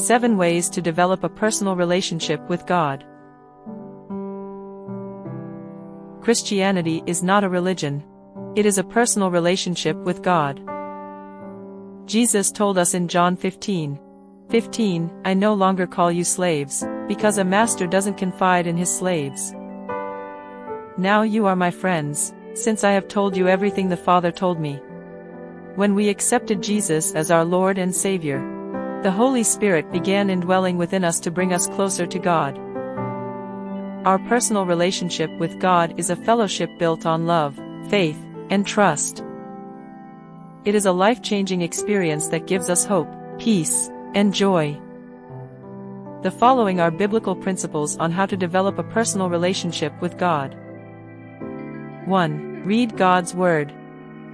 7 ways to develop a personal relationship with God. Christianity is not a religion. It is a personal relationship with God. Jesus told us in John 15:15, "I no longer call you slaves, because a master doesn't confide in his slaves. Now you are my friends, since I have told you everything the Father told me." When we accepted Jesus as our Lord and Savior, the Holy Spirit began indwelling within us to bring us closer to God. Our personal relationship with God is a fellowship built on love, faith, and trust. It is a life-changing experience that gives us hope, peace, and joy. The following are biblical principles on how to develop a personal relationship with God. 1. Read God's Word.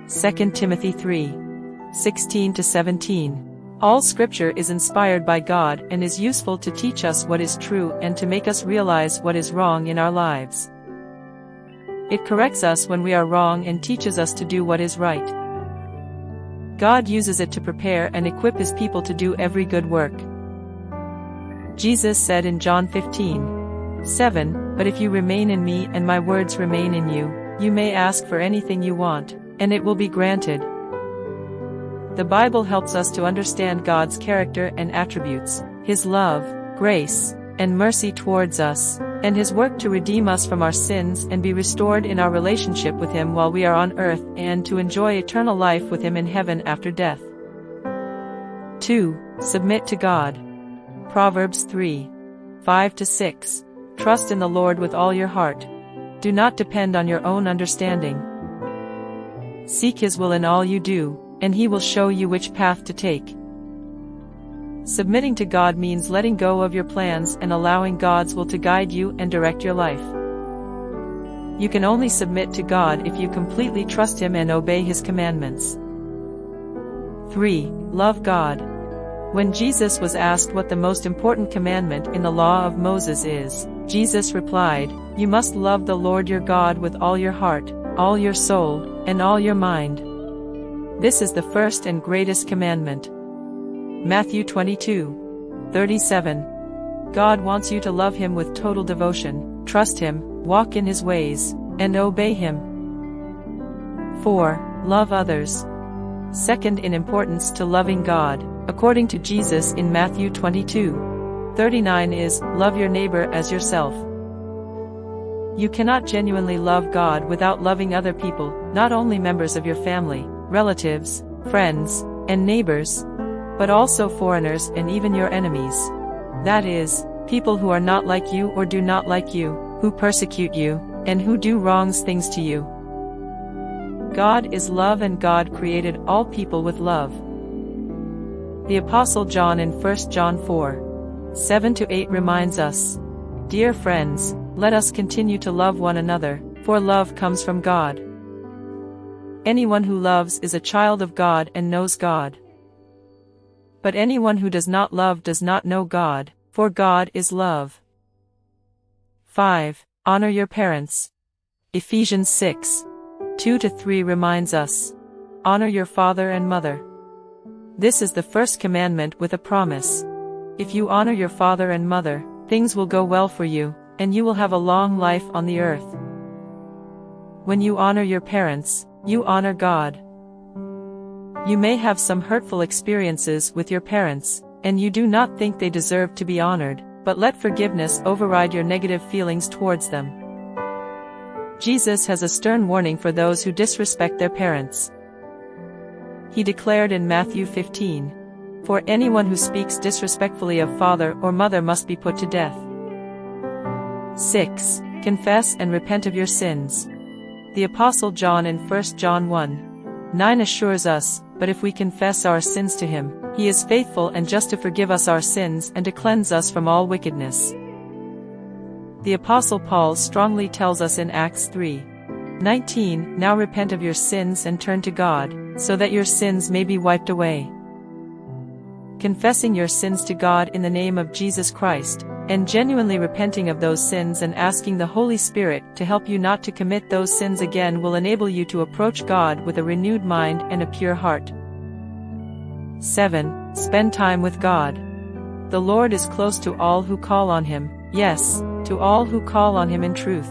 2 Timothy 3:16-17. All Scripture is inspired by God and is useful to teach us what is true and to make us realize what is wrong in our lives. It corrects us when we are wrong and teaches us to do what is right. God uses it to prepare and equip His people to do every good work. Jesus said in John 15:7, "But if you remain in me and my words remain in you, you may ask for anything you want, and it will be granted." The Bible helps us to understand God's character and attributes, His love, grace, and mercy towards us, and His work to redeem us from our sins and be restored in our relationship with Him while we are on earth and to enjoy eternal life with Him in heaven after death. 2. Submit to God. Proverbs 3:5-6. Trust in the Lord with all your heart. Do not depend on your own understanding. Seek His will in all you do, and He will show you which path to take. Submitting to God means letting go of your plans and allowing God's will to guide you and direct your life. You can only submit to God if you completely trust Him and obey His commandments. 3. Love God. When Jesus was asked what the most important commandment in the law of Moses is, Jesus replied, "You must love the Lord your God with all your heart, all your soul, and all your mind. This is the first and greatest commandment." Matthew 22:37. God wants you to love Him with total devotion, trust Him, walk in His ways, and obey Him. 4. Love others. Second in importance to loving God, according to Jesus in Matthew 22:39 is, "Love your neighbor as yourself." You cannot genuinely love God without loving other people, not only members of your family, relatives, friends, and neighbors, but also foreigners and even your enemies. That is, people who are not like you or do not like you, who persecute you, and who do wrong things to you. God is love and God created all people with love. The Apostle John in 1 John 4:7-8 reminds us, "Dear friends, let us continue to love one another, for love comes from God. Anyone who loves is a child of God and knows God. But anyone who does not love does not know God, for God is love." 5. Honor your parents. Ephesians 6:2-3 reminds us, "Honor your father and mother." This is the first commandment with a promise. If you honor your father and mother, things will go well for you, and you will have a long life on the earth. When you honor your parents, you honor God. You may have some hurtful experiences with your parents, and you do not think they deserve to be honored, but let forgiveness override your negative feelings towards them. Jesus has a stern warning for those who disrespect their parents. He declared in Matthew 15, "For anyone who speaks disrespectfully of father or mother must be put to death." 6. Confess and repent of your sins. The Apostle John in 1 John 1:9 assures us, "But if we confess our sins to Him, He is faithful and just to forgive us our sins and to cleanse us from all wickedness." The Apostle Paul strongly tells us in Acts 3:19, "Now repent of your sins and turn to God, so that your sins may be wiped away." Confessing your sins to God in the name of Jesus Christ, and genuinely repenting of those sins and asking the Holy Spirit to help you not to commit those sins again will enable you to approach God with a renewed mind and a pure heart. 7. Spend time with God. The Lord is close to all who call on him, yes, to all who call on him in truth.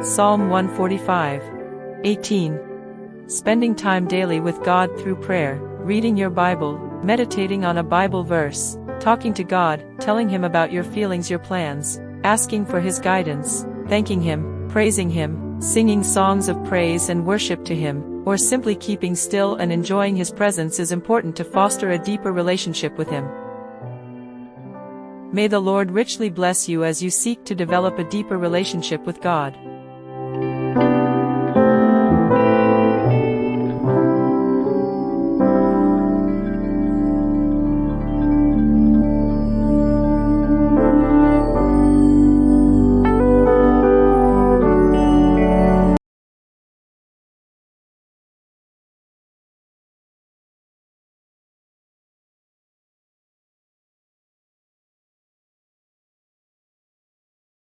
Psalm 145:18. Spending time daily with God through prayer, reading your Bible, meditating on a Bible verse, talking to God, telling him about your feelings, your plans, asking for his guidance, thanking him, praising him, singing songs of praise and worship to him, or simply keeping still and enjoying his presence is important to foster a deeper relationship with him. May the Lord richly bless you as you seek to develop a deeper relationship with God.